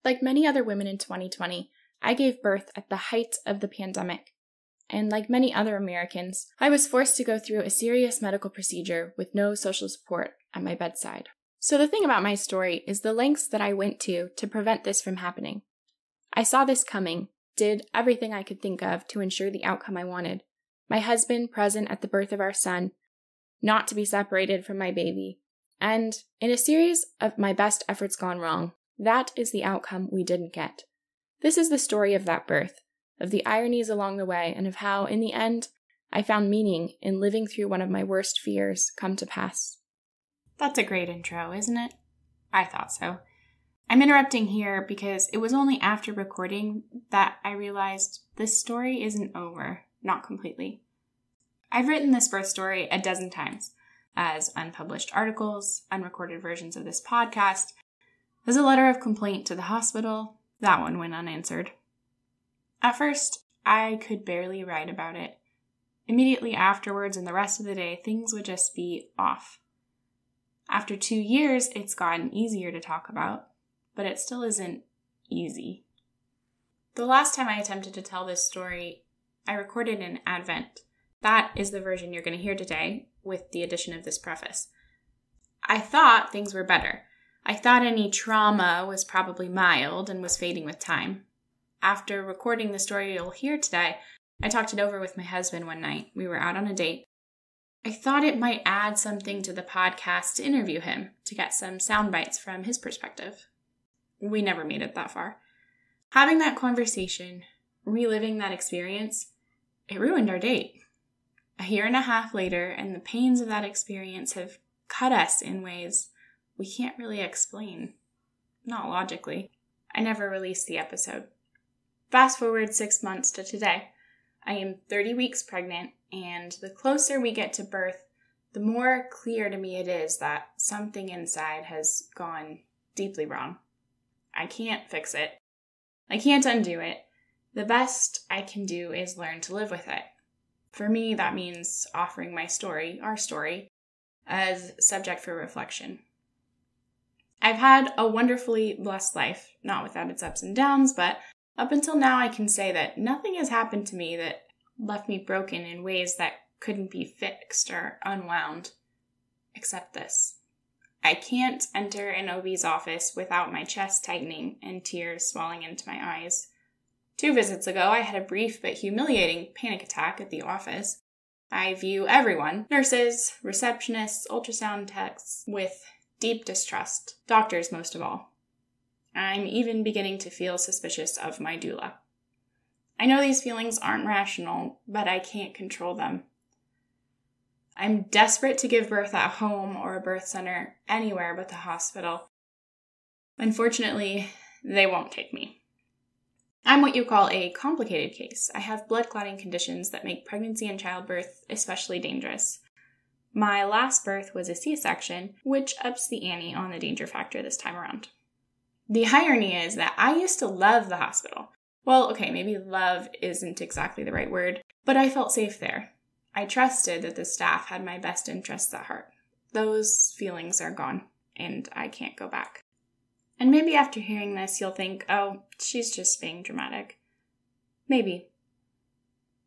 Like many other women in 2020, I gave birth at the height of the pandemic. And like many other Americans, I was forced to go through a serious medical procedure with no social support at my bedside. So the thing about my story is the lengths that I went to prevent this from happening. I saw this coming, did everything I could think of to ensure the outcome I wanted. My husband present at the birth of our son, not to be separated from my baby, and in a series of my best efforts gone wrong, that is the outcome we didn't get. This is the story of that birth, of the ironies along the way, and of how, in the end, I found meaning in living through one of my worst fears come to pass. That's a great intro, isn't it? I thought so. I'm interrupting here because it was only after recording that I realized this story isn't over, not completely. I've written this birth story a dozen times, as unpublished articles, unrecorded versions of this podcast, as a letter of complaint to the hospital. That one went unanswered. At first, I could barely write about it. Immediately afterwards and the rest of the day, things would just be off. After 2 years, it's gotten easier to talk about, but it still isn't easy. The last time I attempted to tell this story, I recorded in Advent. That is the version you're going to hear today, with the addition of this preface. I thought things were better. I thought any trauma was probably mild and was fading with time. After recording the story you'll hear today, I talked it over with my husband one night. We were out on a date. I thought it might add something to the podcast to interview him, to get some sound bites from his perspective. We never made it that far. Having that conversation, reliving that experience, it ruined our date. A year and a half later, and the pains of that experience have cut us in ways we can't really explain. Not logically. I never released the episode. Fast forward 6 months to today. I am 30 weeks pregnant, and the closer we get to birth, the more clear to me it is that something inside has gone deeply wrong. I can't fix it. I can't undo it. The best I can do is learn to live with it. For me, that means offering my story, our story, as subject for reflection. I've had a wonderfully blessed life, not without its ups and downs, but up until now I can say that nothing has happened to me that left me broken in ways that couldn't be fixed or unwound, except this. I can't enter an OB's office without my chest tightening and tears swelling into my eyes. 2 visits ago, I had a brief but humiliating panic attack at the office. I view everyone, nurses, receptionists, ultrasound techs, with deep distrust, doctors most of all. I'm even beginning to feel suspicious of my doula. I know these feelings aren't rational, but I can't control them. I'm desperate to give birth at home or a birth center anywhere but the hospital. Unfortunately, they won't take me. I'm what you call a complicated case. I have blood clotting conditions that make pregnancy and childbirth especially dangerous. My last birth was a C-section, which ups the ante on the danger factor this time around. The irony is that I used to love the hospital. Well, okay, maybe love isn't exactly the right word, but I felt safe there. I trusted that the staff had my best interests at heart. Those feelings are gone, and I can't go back. And maybe after hearing this, you'll think, oh, she's just being dramatic. Maybe.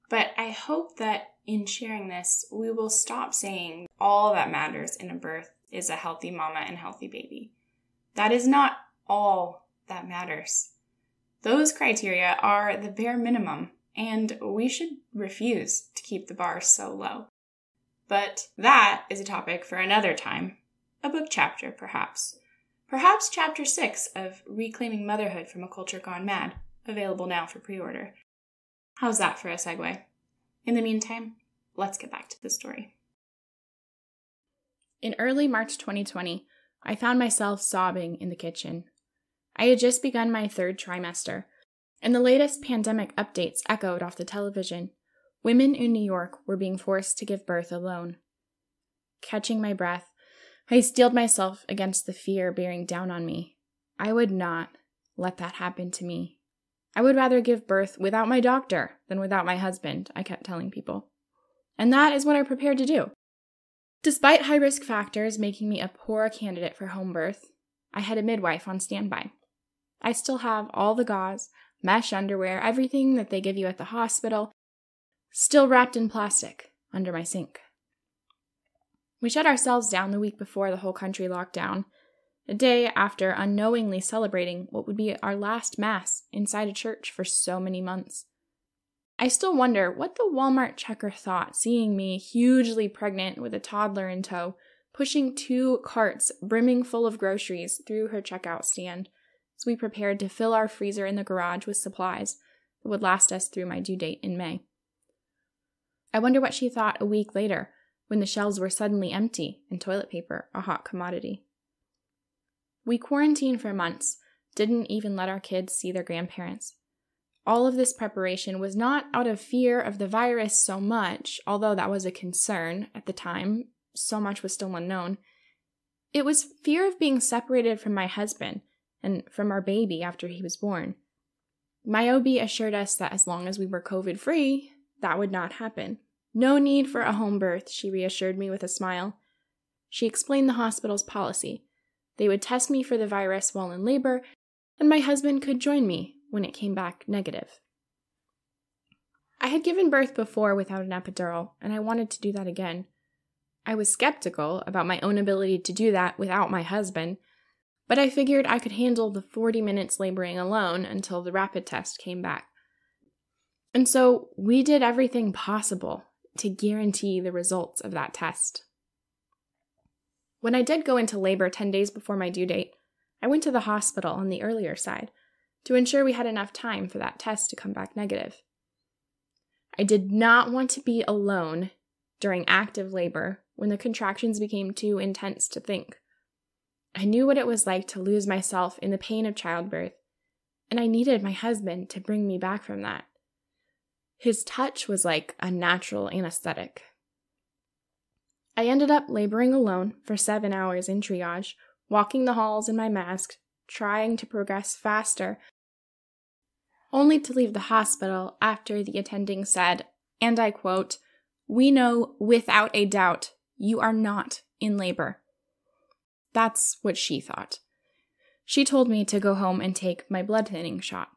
But I hope that in sharing this, we will stop saying all that matters in a birth is a healthy mama and healthy baby. That is not all that matters. Those criteria are the bare minimum, and we should refuse to keep the bar so low. But that is a topic for another time. A book chapter, perhaps. Perhaps chapter 6 of Reclaiming Motherhood from a Culture Gone Mad, available now for pre-order. How's that for a segue? In the meantime, let's get back to the story. In early March 2020, I found myself sobbing in the kitchen. I had just begun my 3rd trimester, and the latest pandemic updates echoed off the television. Women in New York were being forced to give birth alone. Catching my breath, I steeled myself against the fear bearing down on me. I would not let that happen to me. I would rather give birth without my doctor than without my husband, I kept telling people. And that is what I prepared to do. Despite high-risk factors making me a poor candidate for home birth, I had a midwife on standby. I still have all the gauze, mesh underwear, everything that they give you at the hospital, still wrapped in plastic under my sink. We shut ourselves down the week before the whole country locked down, a day after unknowingly celebrating what would be our last Mass inside a church for so many months. I still wonder what the Walmart checker thought seeing me hugely pregnant with a toddler in tow, pushing 2 carts brimming full of groceries through her checkout stand as we prepared to fill our freezer in the garage with supplies that would last us through my due date in May. I wonder what she thought a week later when the shelves were suddenly empty and toilet paper a hot commodity. We quarantined for months, didn't even let our kids see their grandparents. All of this preparation was not out of fear of the virus so much, although that was a concern at the time, so much was still unknown. It was fear of being separated from my husband and from our baby after he was born. My OB assured us that as long as we were COVID-free, that would not happen. No need for a home birth, she reassured me with a smile. She explained the hospital's policy. They would test me for the virus while in labor, and my husband could join me when it came back negative. I had given birth before without an epidural, and I wanted to do that again. I was skeptical about my own ability to do that without my husband, but I figured I could handle the 40 minutes laboring alone until the rapid test came back. And so we did everything possible to guarantee the results of that test. When I did go into labor 10 days before my due date, I went to the hospital on the earlier side to ensure we had enough time for that test to come back negative. I did not want to be alone during active labor when the contractions became too intense to think. I knew what it was like to lose myself in the pain of childbirth, and I needed my husband to bring me back from that. His touch was like a natural anesthetic. I ended up laboring alone for 7 hours in triage, walking the halls in my mask, trying to progress faster, only to leave the hospital after the attending said, and I quote, "We know without a doubt you are not in labor." That's what she thought. She told me to go home and take my blood thinning shot.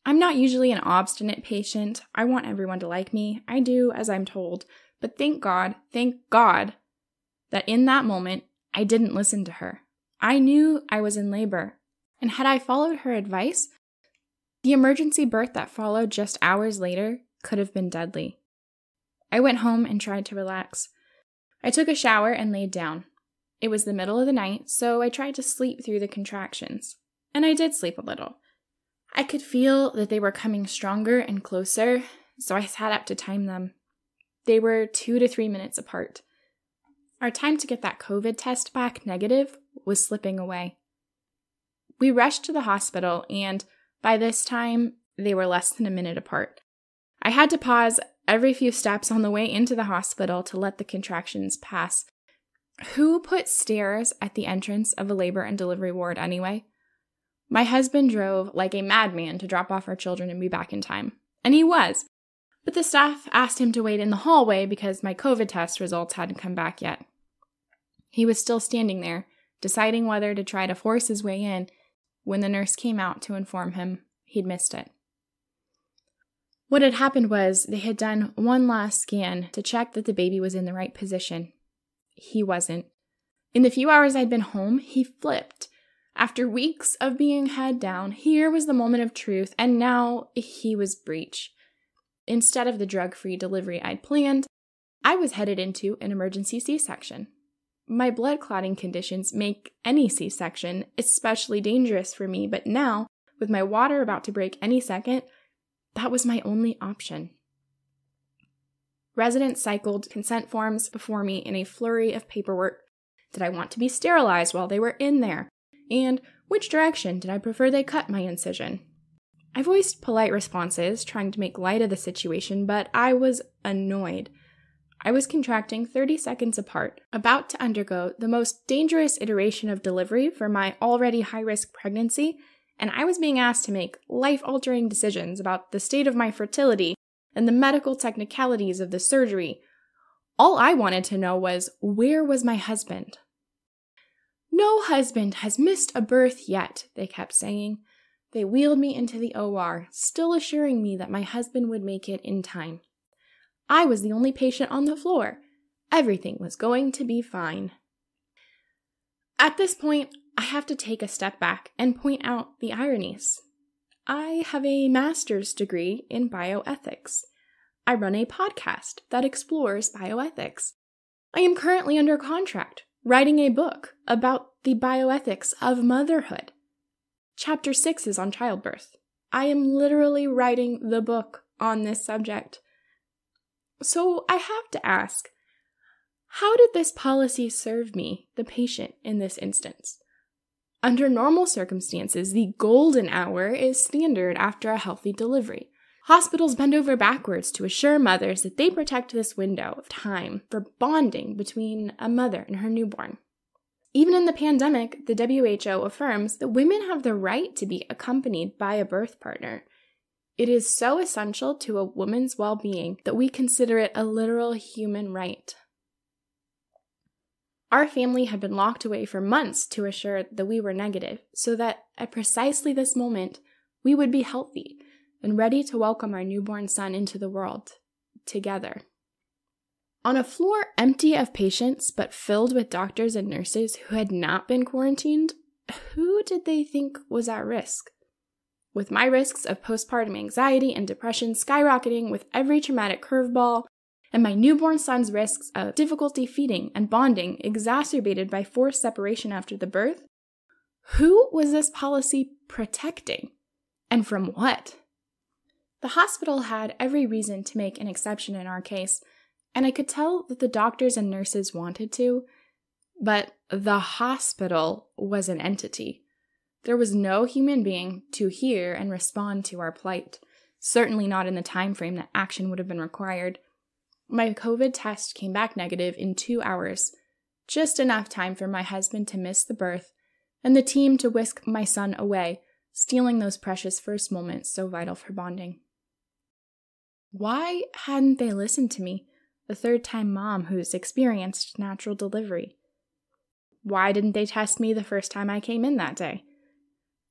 I'm not usually an obstinate patient. I want everyone to like me. I do as I'm told. But thank God, that in that moment, I didn't listen to her. I knew I was in labor. And had I followed her advice, the emergency birth that followed just hours later could have been deadly. I went home and tried to relax. I took a shower and laid down. It was the middle of the night, so I tried to sleep through the contractions. And I did sleep a little. I could feel that they were coming stronger and closer, so I sat up to time them. They were 2 to 3 minutes apart. Our time to get that COVID test back negative was slipping away. We rushed to the hospital, and by this time, they were less than a minute apart. I had to pause every few steps on the way into the hospital to let the contractions pass. Who put stairs at the entrance of a labor and delivery ward anyway? My husband drove like a madman to drop off our children and be back in time. And he was. But the staff asked him to wait in the hallway because my COVID test results hadn't come back yet. He was still standing there, deciding whether to try to force his way in, when the nurse came out to inform him he'd missed it. What had happened was they had done one last scan to check that the baby was in the right position. He wasn't. In the few hours I'd been home, he flipped. After weeks of being head down, here was the moment of truth, and now he was breech. Instead of the drug-free delivery I'd planned, I was headed into an emergency C-section. My blood clotting conditions make any C-section especially dangerous for me, but now, with my water about to break any second, that was my only option. Residents cycled consent forms before me in a flurry of paperwork. Did I want to be sterilized while they were in there? And which direction did I prefer they cut my incision? I voiced polite responses, trying to make light of the situation, but I was annoyed. I was contracting 30 seconds apart, about to undergo the most dangerous iteration of delivery for my already high-risk pregnancy, and I was being asked to make life-altering decisions about the state of my fertility and the medical technicalities of the surgery. All I wanted to know was, where was my husband? "No husband has missed a birth yet," they kept saying. They wheeled me into the OR, still assuring me that my husband would make it in time. I was the only patient on the floor. Everything was going to be fine. At this point, I have to take a step back and point out the ironies. I have a master's degree in bioethics. I run a podcast that explores bioethics. I am currently under contract, writing a book about the bioethics of motherhood. Chapter 6 is on childbirth. I am literally writing the book on this subject. So I have to ask, how did this policy serve me, the patient, in this instance? Under normal circumstances, the golden hour is standard after a healthy delivery. Hospitals bend over backwards to assure mothers that they protect this window of time for bonding between a mother and her newborn. Even in the pandemic, the WHO affirms that women have the right to be accompanied by a birth partner. It is so essential to a woman's well-being that we consider it a literal human right. Our family had been locked away for months to assure that we were negative, so that at precisely this moment, we would be healthy and ready to welcome our newborn son into the world, together. On a floor empty of patients but filled with doctors and nurses who had not been quarantined, who did they think was at risk? With my risks of postpartum anxiety and depression skyrocketing with every traumatic curveball, and my newborn son's risks of difficulty feeding and bonding exacerbated by forced separation after the birth, who was this policy protecting? And from what? The hospital had every reason to make an exception in our case, and I could tell that the doctors and nurses wanted to, but the hospital was an entity. There was no human being to hear and respond to our plight, certainly not in the time frame that action would have been required. My COVID test came back negative in 2 hours, just enough time for my husband to miss the birth and the team to whisk my son away, stealing those precious first moments so vital for bonding. Why hadn't they listened to me, the third-time mom who's experienced natural delivery? Why didn't they test me the first time I came in that day?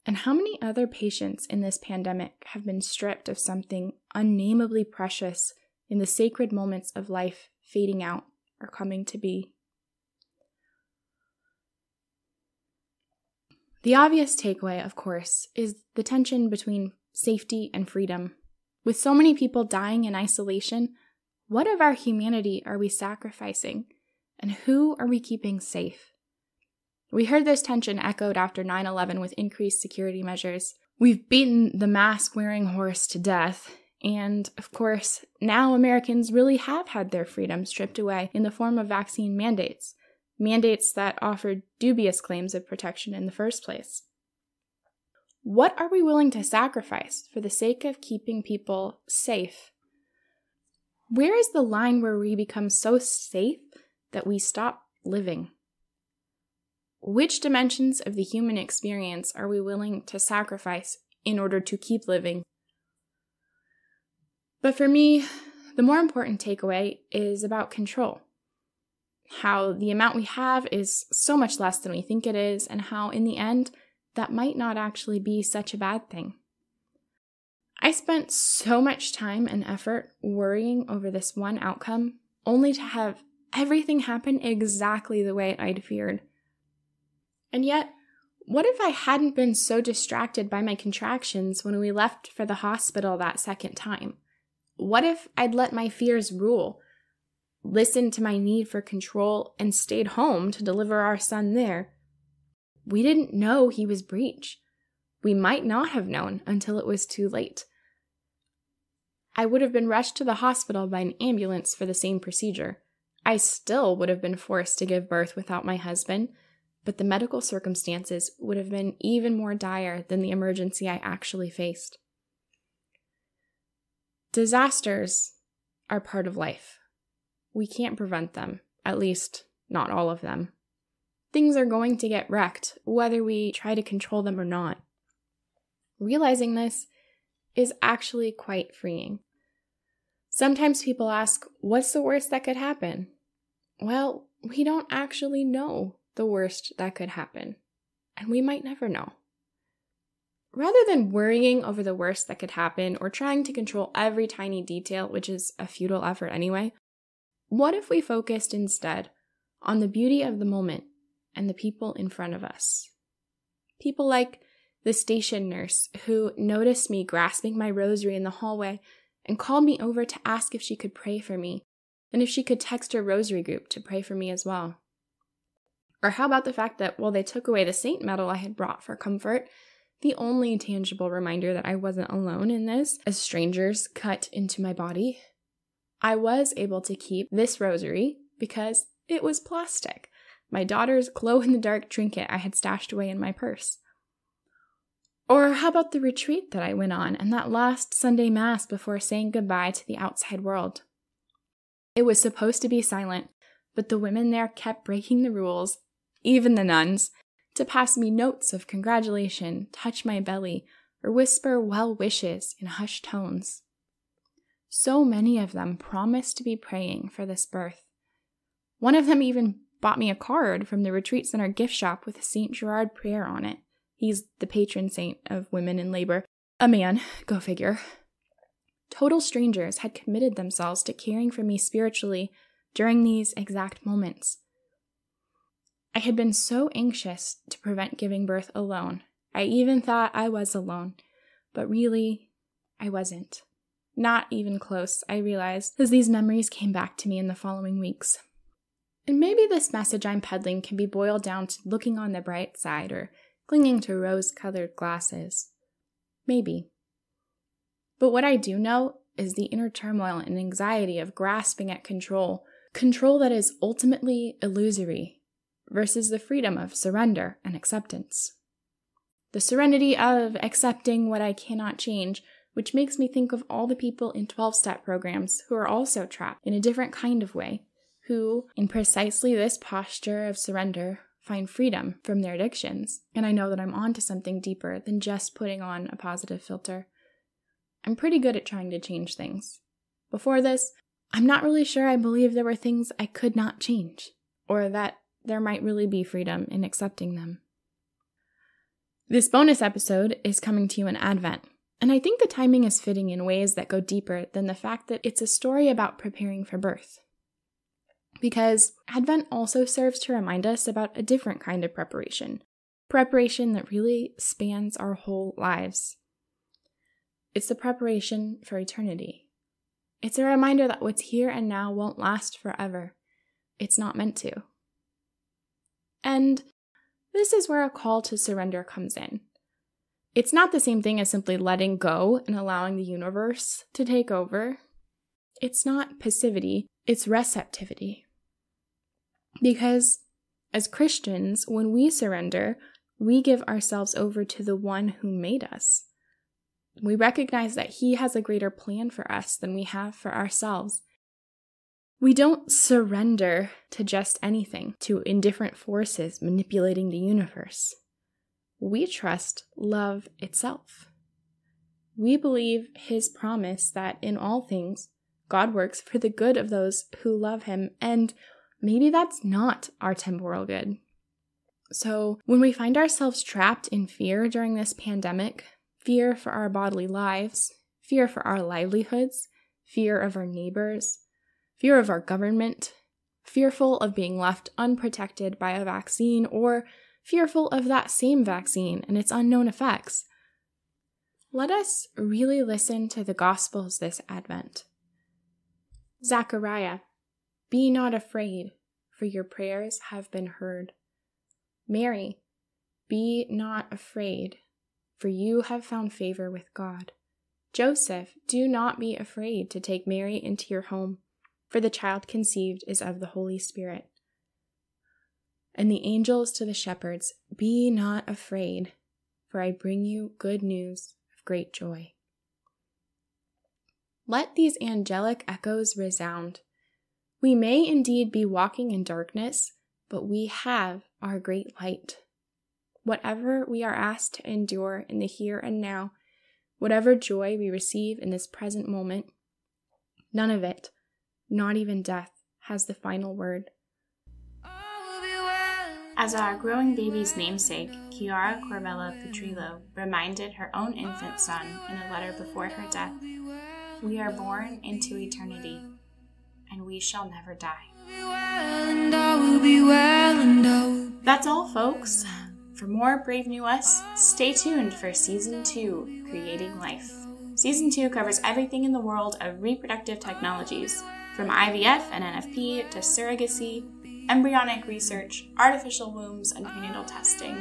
And how many other patients in this pandemic have been stripped of something unnamably precious in the sacred moments of life fading out or coming to be? The obvious takeaway, of course, is the tension between safety and freedom. With so many people dying in isolation, what of our humanity are we sacrificing? And who are we keeping safe? We heard this tension echoed after 9/11 with increased security measures. We've beaten the mask-wearing horse to death. And, of course, now Americans really have had their freedom stripped away in the form of vaccine mandates that offered dubious claims of protection in the first place. What are we willing to sacrifice for the sake of keeping people safe? Where is the line where we become so safe that we stop living? Which dimensions of the human experience are we willing to sacrifice in order to keep living? But for me, the more important takeaway is about control. How the amount we have is so much less than we think it is, and how, in the end, that might not actually be such a bad thing. I spent so much time and effort worrying over this one outcome, only to have everything happen exactly the way I'd feared. And yet, what if I hadn't been so distracted by my contractions when we left for the hospital that second time? What if I'd let my fears rule, listened to my need for control, and stayed home to deliver our son there? We didn't know he was breech. We might not have known until it was too late. I would have been rushed to the hospital by an ambulance for the same procedure. I still would have been forced to give birth without my husband, but the medical circumstances would have been even more dire than the emergency I actually faced. Disasters are part of life. We can't prevent them, at least not all of them. Things are going to get wrecked, whether we try to control them or not. Realizing this is actually quite freeing. Sometimes people ask, what's the worst that could happen? Well, we don't actually know the worst that could happen, and we might never know. rather than worrying over the worst that could happen or trying to control every tiny detail, which is a futile effort anyway, what if we focused instead on the beauty of the moment and the people in front of us? People like the station nurse who noticed me grasping my rosary in the hallway and called me over to ask if she could pray for me and if she could text her rosary group to pray for me as well. Or how about the fact that while they took away the saint medal I had brought for comfort, the only tangible reminder that I wasn't alone in this, as strangers cut into my body, I was able to keep this rosary because it was plastic, my daughter's glow-in-the-dark trinket I had stashed away in my purse. Or how about the retreat that I went on and that last Sunday Mass before saying goodbye to the outside world? It was supposed to be silent, but the women there kept breaking the rules, even the nuns, to pass me notes of congratulation, touch my belly, or whisper well wishes in hushed tones. So many of them promised to be praying for this birth. One of them even bought me a card from the Retreat Center gift shop with a St. Gerard prayer on it. He's the patron saint of women in labor. A man, go figure. Total strangers had committed themselves to caring for me spiritually during these exact moments. I had been so anxious to prevent giving birth alone. I even thought I was alone, but really, I wasn't. Not even close, I realized, as these memories came back to me in the following weeks. And maybe this message I'm peddling can be boiled down to looking on the bright side or clinging to rose-colored glasses. Maybe. But what I do know is the inner turmoil and anxiety of grasping at control that is ultimately illusory, versus the freedom of surrender and acceptance. The serenity of accepting what I cannot change, which makes me think of all the people in 12-step programs who are also trapped in a different kind of way, who, in precisely this posture of surrender, find freedom from their addictions. And I know that I'm onto something deeper than just putting on a positive filter. I'm pretty good at trying to change things. Before this, I'm not really sure I believe there were things I could not change, or that there might really be freedom in accepting them. This bonus episode is coming to you in Advent, and I think the timing is fitting in ways that go deeper than the fact that it's a story about preparing for birth. Because Advent also serves to remind us about a different kind of preparation that really spans our whole lives. It's the preparation for eternity. It's a reminder that what's here and now won't last forever. It's not meant to. And this is where a call to surrender comes in. It's not the same thing as simply letting go and allowing the universe to take over. It's not passivity, it's receptivity. Because as Christians, when we surrender, we give ourselves over to the one who made us. We recognize that he has a greater plan for us than we have for ourselves. We don't surrender to just anything, to indifferent forces manipulating the universe. We trust love itself. We believe his promise that in all things, God works for the good of those who love him, and maybe that's not our temporal good. So when we find ourselves trapped in fear during this pandemic, fear for our bodily lives, fear for our livelihoods, fear of our neighbors, fear of our government, fearful of being left unprotected by a vaccine, or fearful of that same vaccine and its unknown effects, let us really listen to the Gospels this Advent. Zechariah, be not afraid, for your prayers have been heard. Mary, be not afraid, for you have found favor with God. Joseph, do not be afraid to take Mary into your home, for the child conceived is of the Holy Spirit. And the angels to the shepherds, be not afraid, for I bring you good news of great joy. Let these angelic echoes resound. We may indeed be walking in darkness, but we have our great light. Whatever we are asked to endure in the here and now, whatever joy we receive in this present moment, none of it, not even death, has the final word. All will be well, As our growing baby's namesake, Chiara Corbella Petrillo reminded her own infant son in a letter before her death, "We are born into eternity, and we shall never die." That's all, folks. For more Brave New Us, stay tuned for Season 2, Creating Life. Season 2 covers everything in the world of reproductive technologies, from IVF and NFP to surrogacy, embryonic research, artificial wombs, and prenatal testing.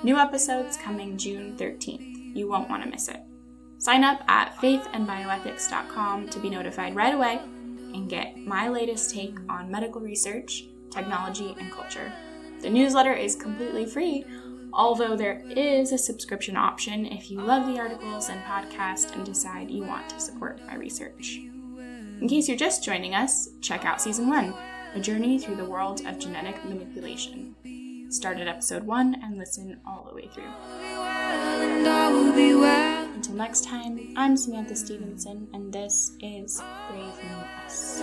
New episodes coming June 13th. You won't want to miss it. Sign up at faithandbioethics.com to be notified right away and get my latest take on medical research, technology, and culture. The newsletter is completely free, although there is a subscription option if you love the articles and podcast and decide you want to support my research. In case you're just joining us, check out Season 1, A Journey Through the World of Genetic Manipulation. Start at episode 1 and listen all the way through. Until next time, I'm Samantha Stevenson, and this is Brave New Us.